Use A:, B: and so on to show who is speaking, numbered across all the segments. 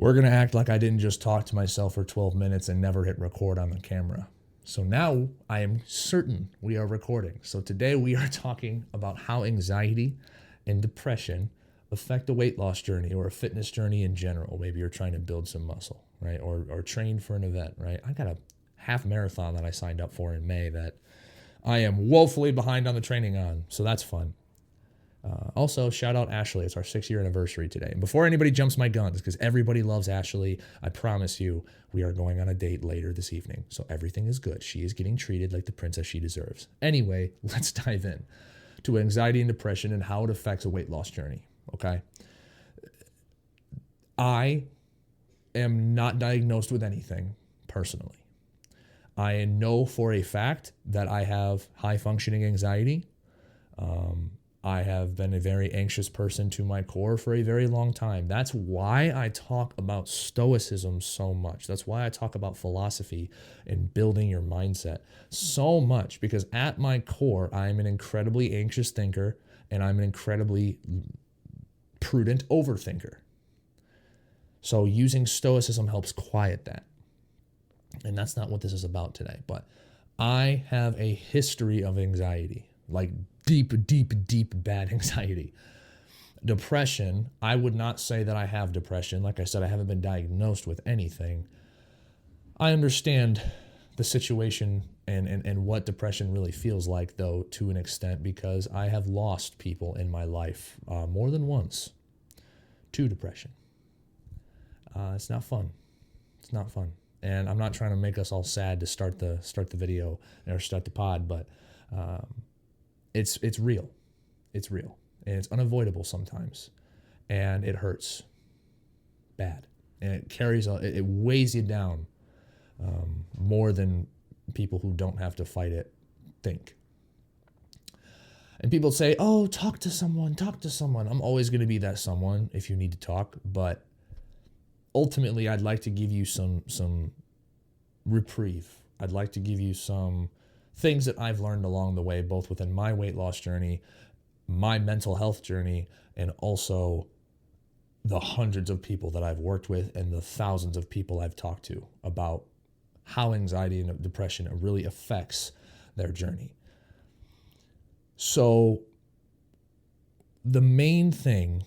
A: we're going to act like I didn't just talk to myself for 12 minutes and never hit record on the camera. So now I am certain we are recording. So today we are talking about how anxiety and depression affect a weight loss journey or a fitness journey in general. Maybe you're trying to build some muscle, right? Or train for an event, right? I got a half marathon that I signed up for in May that I am woefully behind on the training on. So that's fun. Also, shout out Ashley. It's our 6-year anniversary today. And before anybody jumps my guns, because everybody loves Ashley, I promise you, we are going on a date later this evening. So everything is good. She is getting treated like the princess she deserves. Anyway, let's dive in to anxiety and depression and how it affects a weight loss journey. Okay. I am not diagnosed with anything personally. I know for a fact that I have high functioning anxiety. I have been a very anxious person to my core for a very long time. That's why I talk about stoicism so much. That's why I talk about philosophy and building your mindset so much, because at my core, I'm an incredibly anxious thinker and I'm an incredibly prudent overthinker. So using stoicism helps quiet that. And that's not what this is about today. But I have a history of anxiety, like deep bad anxiety. Depression, I would not say that I have depression. Like I said, I haven't been diagnosed with anything. I understand the situation and what depression really feels like, though, to an extent, because I have lost people in my life more than once to depression. It's not fun. It's not fun. And I'm not trying to make us all sad to start the video or start the pod, but it's real. It's real. And it's unavoidable sometimes. And it hurts bad. And it weighs you down more than people who don't have to fight it think. And people say, oh, talk to someone. I'm always going to be that someone if you need to talk. But ultimately, I'd like to give you some reprieve. I'd like to give you some things that I've learned along the way, both within my weight loss journey, my mental health journey, and also the hundreds of people that I've worked with and the thousands of people I've talked to about how anxiety and depression really affects their journey. So the main thing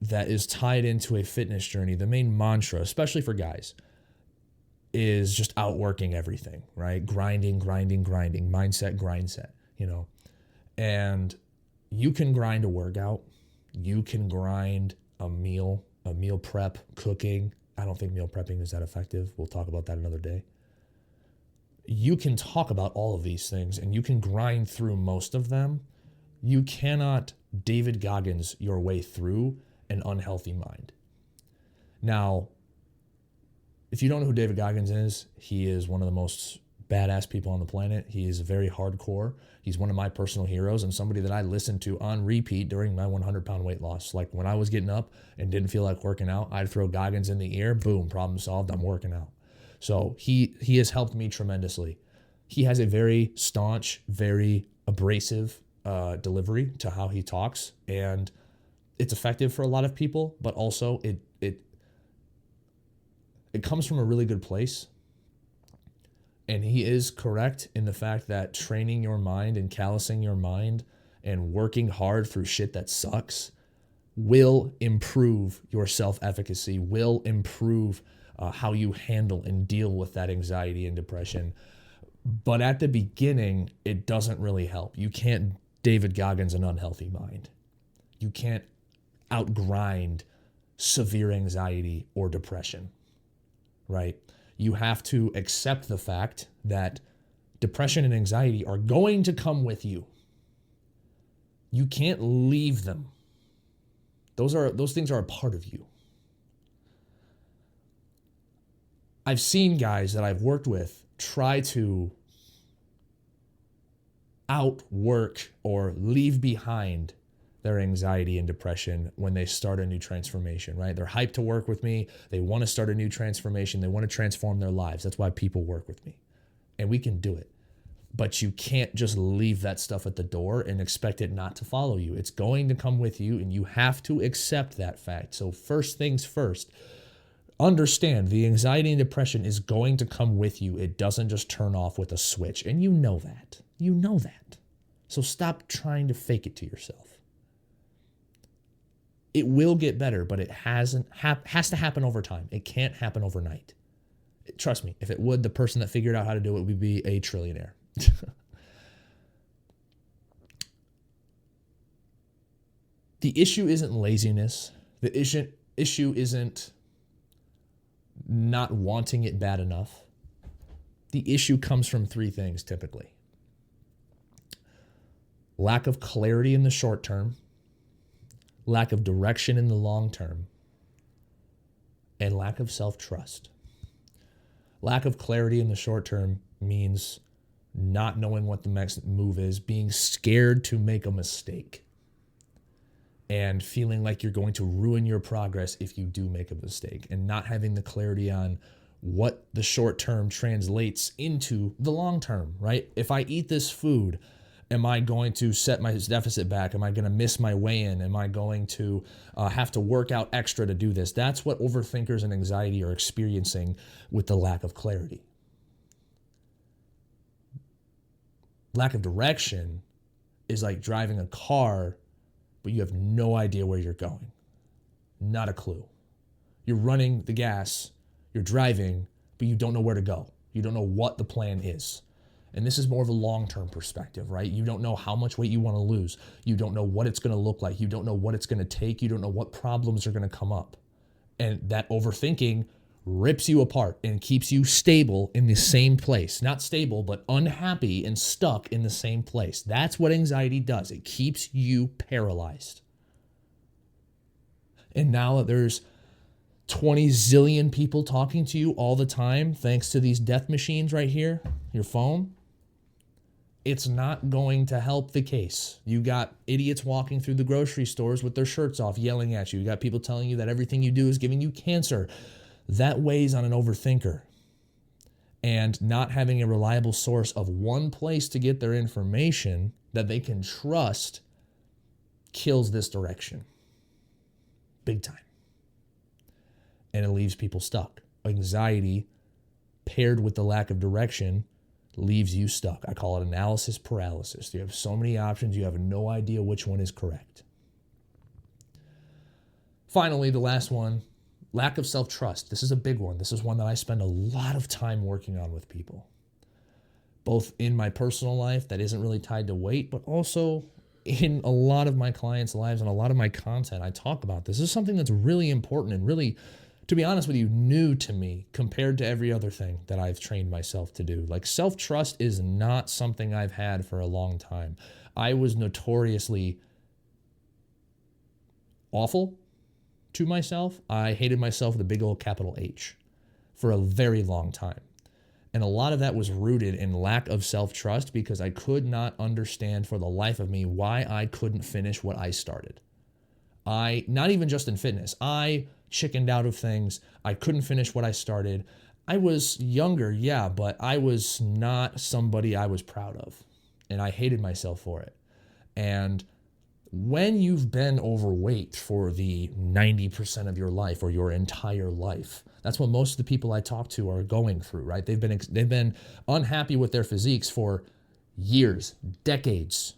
A: that is tied into a fitness journey, the main mantra, especially for guys, is just outworking everything, right? Grinding, mindset, grindset, And you can grind a workout. You can grind a meal prep, cooking. I don't think meal prepping is that effective. We'll talk about that another day. You can talk about all of these things and you can grind through most of them. You cannot David Goggins your way through an unhealthy mind. Now, if you don't know who David Goggins is, he is one of the most badass people on the planet. He is very hardcore. He's one of my personal heroes and somebody that I listened to on repeat during my 100-pound weight loss. Like when I was getting up and didn't feel like working out, I'd throw Goggins in the ear, boom, problem solved, I'm working out. So he has helped me tremendously. He has a very staunch, very abrasive delivery to how he talks, and it's effective for a lot of people, but also it comes from a really good place. And he is correct in the fact that training your mind and callousing your mind and working hard through shit that sucks will improve your self-efficacy, will improve how you handle and deal with that anxiety and depression. But at the beginning, it doesn't really help. You can't David Goggins an unhealthy mind. You can't outgrind severe anxiety or depression, right? You have to accept the fact that depression and anxiety are going to come with you. You can't leave them. Those things are a part of you. I've seen guys that I've worked with try to outwork or leave behind their anxiety and depression when they start a new transformation, right? They're hyped to work with me. They want to start a new transformation. They want to transform their lives. That's why people work with me. And we can do it. But you can't just leave that stuff at the door and expect it not to follow you. It's going to come with you, and you have to accept that fact. So first things first, Understand, the anxiety and depression is going to come with you. It doesn't just turn off with a switch. And you know that. You know that. So stop trying to fake it to yourself. It will get better, but it has to happen over time. It can't happen overnight. Trust me, if it would, the person that figured out how to do it would be a trillionaire. The issue isn't laziness. The issue isn't not wanting it bad enough. The issue comes from three things typically: lack of clarity in the short term, lack of direction in the long term, and lack of self-trust. Lack of clarity in the short term means not knowing what the next move is, being scared to make a mistake, and feeling like you're going to ruin your progress if you do make a mistake, and not having the clarity on what the short term translates into the long term, right? If I eat this food, am I going to set my deficit back? Am I going to miss my weigh-in? Am I going to have to work out extra to do this? That's what overthinkers and anxiety are experiencing with the lack of clarity. Lack of direction is like driving a car, but you have no idea where you're going. Not a clue. You're running the gas, you're driving, but you don't know where to go. You don't know what the plan is. And this is more of a long-term perspective, right? You don't know how much weight you want to lose. You don't know what it's going to look like. You don't know what it's going to take. You don't know what problems are going to come up. And that overthinking rips you apart and keeps you stable in the same place. Not stable, but unhappy and stuck in the same place. That's what anxiety does. It keeps you paralyzed. And now that there's 20 zillion people talking to you all the time, thanks to these death machines right here, your phone, it's not going to help the case. You got idiots walking through the grocery stores with their shirts off, yelling at you. You got people telling you that everything you do is giving you cancer. That weighs on an overthinker. And not having a reliable source of one place to get their information that they can trust kills this direction. Big time. And it leaves people stuck. Anxiety paired with the lack of direction leaves you stuck. I call it analysis paralysis. You have so many options, you have no idea which one is correct. Finally, the last one, lack of self-trust. This is a big one. This is one that I spend a lot of time working on with people, both in my personal life that isn't really tied to weight, but also in a lot of my clients' lives and a lot of my content. I talk about this. This is something that's really important and really, to be honest with you, new to me compared to every other thing that I've trained myself to do. Like, self-trust is not something I've had for a long time. I was notoriously awful to myself. I hated myself with a big old capital H for a very long time. And a lot of that was rooted in lack of self-trust because I could not understand for the life of me why I couldn't finish what I started. Not even just in fitness, I chickened out of things. I couldn't finish what I started. I was younger, yeah, but I was not somebody I was proud of. And I hated myself for it. And when you've been overweight for the 90% of your life or your entire life, that's what most of the people I talk to are going through, right? They've been unhappy with their physiques for years, decades.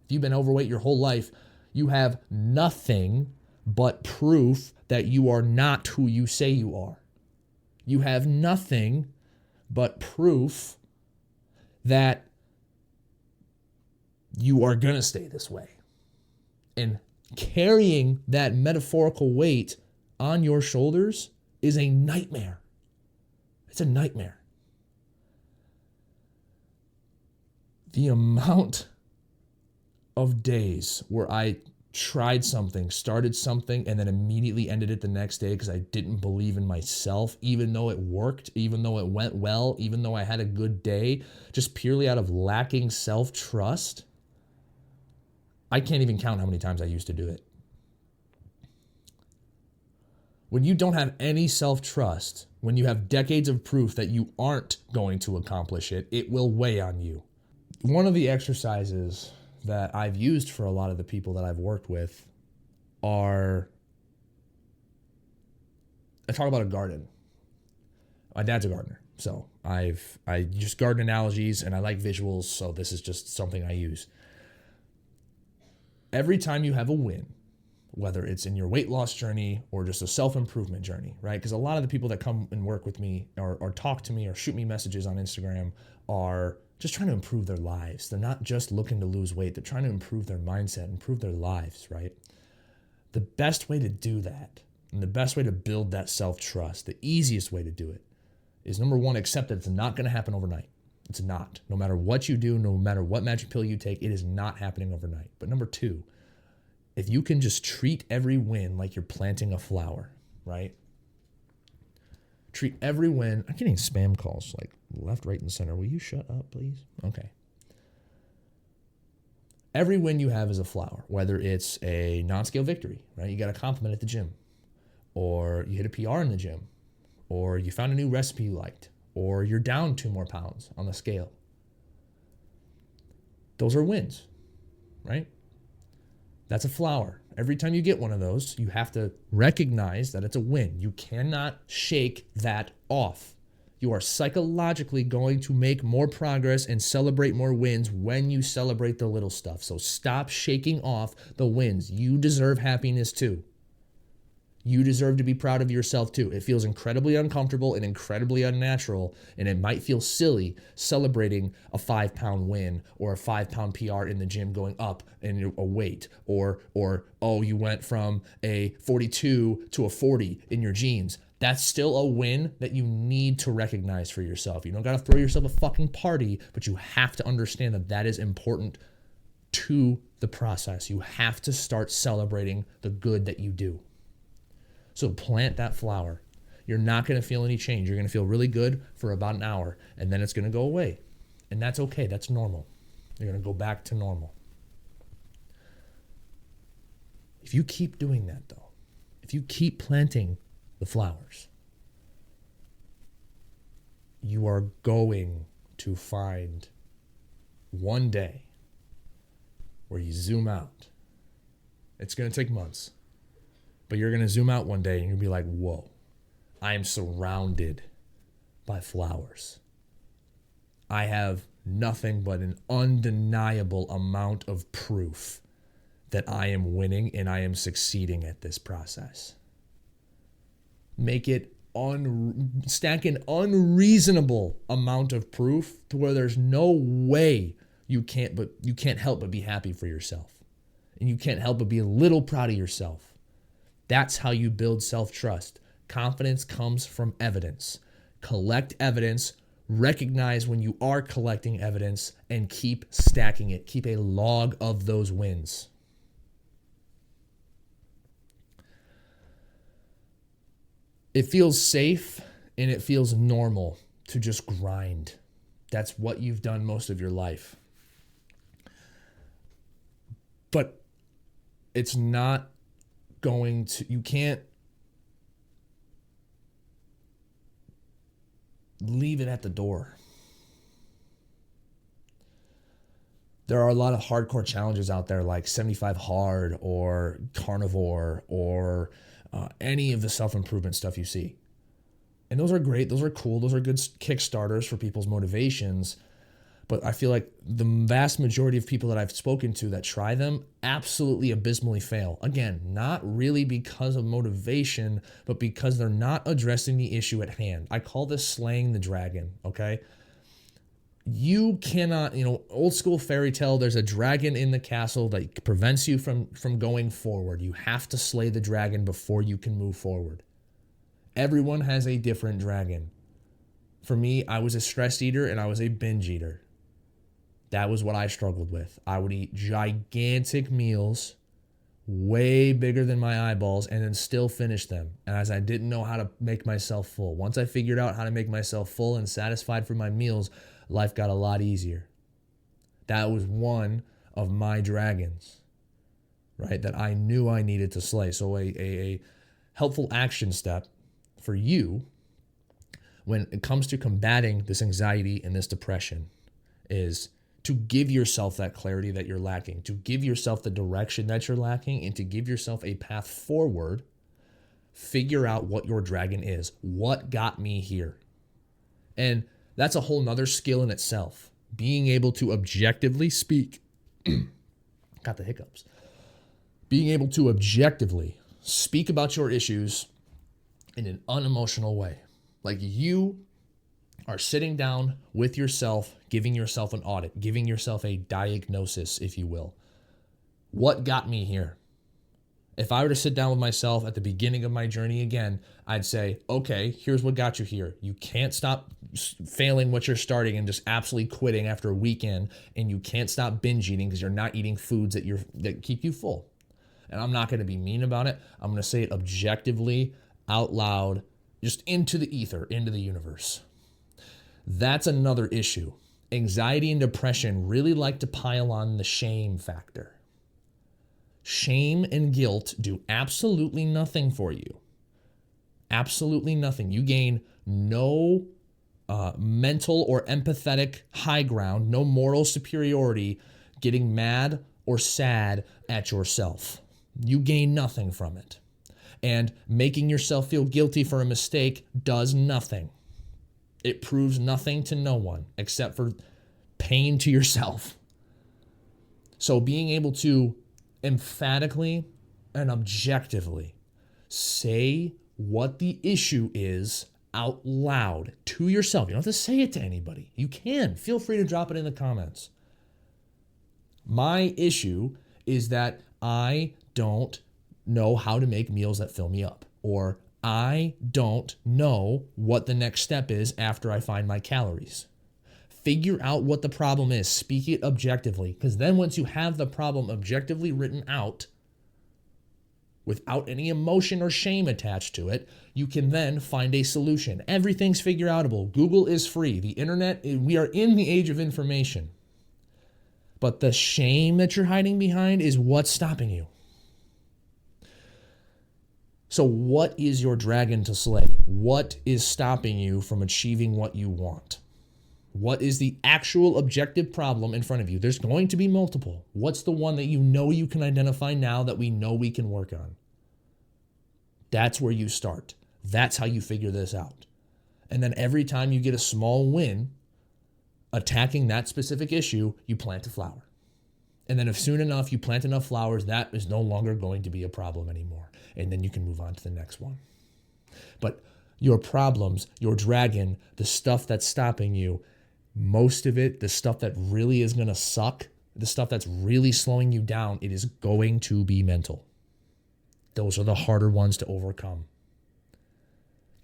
A: If you've been overweight your whole life, you have nothing but proof that you are not who you say you are. You have nothing but proof that you are going to stay this way. And carrying that metaphorical weight on your shoulders is a nightmare. It's a nightmare. The amount of days where I tried something, started something, and then immediately ended it the next day because I didn't believe in myself, even though it worked, even though it went well, even though I had a good day, just purely out of lacking self-trust. I can't even count how many times I used to do it. When you don't have any self-trust, when you have decades of proof that you aren't going to accomplish it, it will weigh on you. One of the exercises that I've used for a lot of the people that I've worked with are I talk about a garden. My dad's a gardener, so I use garden analogies and I like visuals, so this is just something I use. Every time you have a win, whether it's in your weight loss journey or just a self-improvement journey, right? Because a lot of the people that come and work with me or talk to me or shoot me messages on Instagram are just trying to improve their lives. They're not just looking to lose weight. They're trying to improve their mindset, improve their lives, right? The best way to do that and the best way to build that self-trust, the easiest way to do it is, number one, accept that it's not going to happen overnight. It's not. No matter what you do, no matter what magic pill you take, it is not happening overnight. But number two, if you can just treat every win like you're planting a flower, right? Treat every win. I'm getting spam calls like left, right, and center. Will you shut up, please? Okay. Every win you have is a flower, whether it's a non-scale victory, right? You got a compliment at the gym, or you hit a PR in the gym, or you found a new recipe you liked, or you're down 2 more pounds on the scale. Those are wins, right? That's a flower. Every time you get one of those, you have to recognize that it's a win. You cannot shake that off. You are psychologically going to make more progress and celebrate more wins when you celebrate the little stuff. So stop shaking off the wins. You deserve happiness too. You deserve to be proud of yourself too. It feels incredibly uncomfortable and incredibly unnatural, and it might feel silly celebrating a 5-pound win or a 5-pound PR in the gym going up in a weight, or oh, you went from a 42 to a 40 in your jeans. That's still a win that you need to recognize for yourself. You don't got to throw yourself a fucking party, but you have to understand that that is important to the process. You have to start celebrating the good that you do. So plant that flower. You're not going to feel any change. You're going to feel really good for about an hour, and then it's going to go away. And that's okay. That's normal. You're going to go back to normal. If you keep doing that, though, if you keep planting the flowers, you are going to find one day where you zoom out. It's going to take months. But you're going to zoom out one day and you'll be like, whoa, I am surrounded by flowers. I have nothing but an undeniable amount of proof that I am winning and I am succeeding at this process. Make it stack an unreasonable amount of proof to where there's no way you can't help but be happy for yourself. And you can't help but be a little proud of yourself. That's how you build self-trust. Confidence comes from evidence. Collect evidence, recognize when you are collecting evidence, and keep stacking it. Keep a log of those wins. It feels safe and it feels normal to just grind. That's what you've done most of your life. But it's not you can't leave it at the door. There are a lot of hardcore challenges out there like 75 Hard or Carnivore or any of the self-improvement stuff you see. And those are great. Those are cool. Those are good kickstarters for people's motivations. But I feel like the vast majority of people that I've spoken to that try them absolutely abysmally fail. Again, not really because of motivation, but because they're not addressing the issue at hand. I call this slaying the dragon, okay? You cannot, old school fairy tale, there's a dragon in the castle that prevents you from going forward. You have to slay the dragon before you can move forward. Everyone has a different dragon. For me, I was a stress eater and I was a binge eater. That was what I struggled with. I would eat gigantic meals, way bigger than my eyeballs, and then still finish them, as I didn't know how to make myself full. Once I figured out how to make myself full and satisfied for my meals, life got a lot easier. That was one of my dragons, right, that I knew I needed to slay. So a helpful action step for you when it comes to combating this anxiety and this depression is to give yourself that clarity that you're lacking, to give yourself the direction that you're lacking, and to give yourself a path forward Figure out what your dragon is. What got me here? And that's a whole nother skill in itself. Being able to objectively speak. Got the hiccups. Being able to objectively speak about your issues in an unemotional way. Like you are sitting down with yourself, giving yourself an audit, giving yourself a diagnosis, if you will. What got me here? If I were to sit down with myself at the beginning of my journey again, I'd say, okay, here's what got you here. You can't stop failing what you're starting and just absolutely quitting after a weekend, and you can't stop binge eating because you're not eating foods that keep you full. And I'm not going to be mean about it. I'm going to say it objectively, out loud, just into the ether, into the universe. That's another issue. Anxiety and depression really like to pile on the shame factor. Shame and guilt do absolutely nothing for you. Absolutely nothing. You gain no mental or empathetic high ground, no moral superiority getting mad or sad at yourself. You gain nothing from it. And making yourself feel guilty for a mistake does nothing. It proves nothing to no one except for pain to yourself. So being able to emphatically and objectively say what the issue is out loud to yourself. You don't have to say it to anybody. You can. Feel free to drop it in the comments. My issue is that I don't know how to make meals that fill me up, or I don't know what the next step is after I find my calories. Figure out what the problem is. Speak it objectively, because then once you have the problem objectively written out, without any emotion or shame attached to it, you can then find a solution. Everything's figure outable. Google is free. The internet, we are in the age of information. But the shame that you're hiding behind is what's stopping you. So what is your dragon to slay? What is stopping you from achieving what you want? What is the actual objective problem in front of you? There's going to be multiple. What's the one that you know you can identify now that we know we can work on? That's where you start. That's how you figure this out. And then every time you get a small win attacking that specific issue, you plant a flower. And then if soon enough you plant enough flowers, that is no longer going to be a problem anymore. And then you can move on to the next one. But your problems, your dragon, the stuff that's stopping you, most of it, the stuff that really is going to suck, the stuff that's really slowing you down, it is going to be mental. Those are the harder ones to overcome.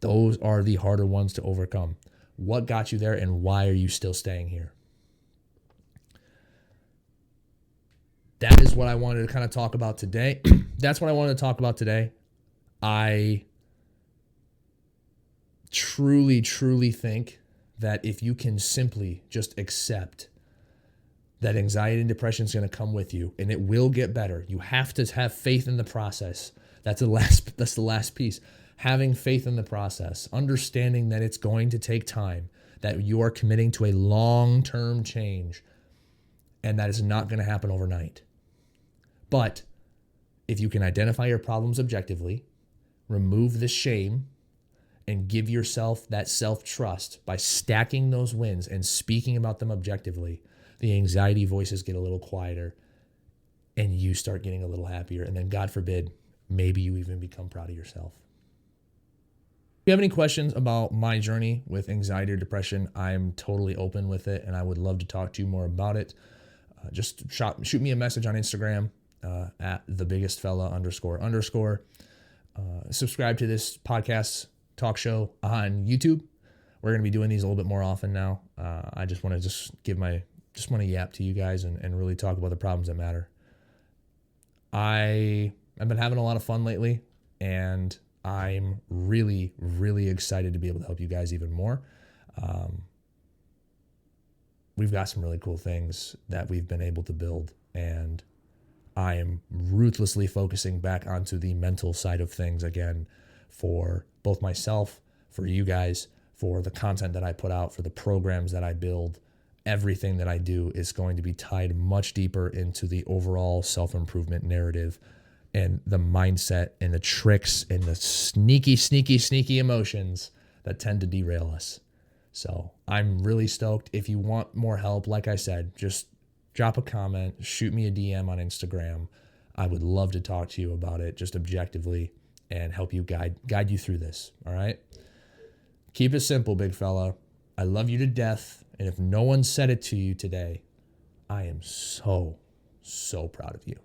A: Those are the harder ones to overcome. What got you there, and why are you still staying here? That is what I wanted to kind of talk about today. That's what I wanted to talk about today. I truly, truly think that if you can simply just accept that anxiety and depression is going to come with you, and it will get better. You have to have faith in the process. That's the last piece. Having faith in the process, understanding that it's going to take time, that you are committing to a long-term change, and that is not going to happen overnight. But if you can identify your problems objectively, remove the shame, and give yourself that self-trust by stacking those wins and speaking about them objectively, the anxiety voices get a little quieter and you start getting a little happier. And then, God forbid, maybe you even become proud of yourself. If you have any questions about my journey with anxiety or depression, I'm totally open with it, and I would love to talk to you more about it. Just shoot me a message on Instagram at @thebiggestfella__. Subscribe to this podcast talk show on YouTube. We're going to be doing these a little bit more often now. I just want to yap to you guys and really talk about the problems that matter. I've been having a lot of fun lately, and I'm really, really excited to be able to help you guys even more. We've got some really cool things that we've been able to build, and I am ruthlessly focusing back onto the mental side of things again for both myself, for you guys, for the content that I put out, for the programs that I build. Everything that I do is going to be tied much deeper into the overall self-improvement narrative and the mindset and the tricks and the sneaky, sneaky, sneaky emotions that tend to derail us. So I'm really stoked. If you want more help, like I said, just drop a comment, shoot me a DM on Instagram. I would love to talk to you about it just objectively and help you guide you through this. All right. Keep it simple, big fella. I love you to death. And if no one said it to you today, I am so, so proud of you.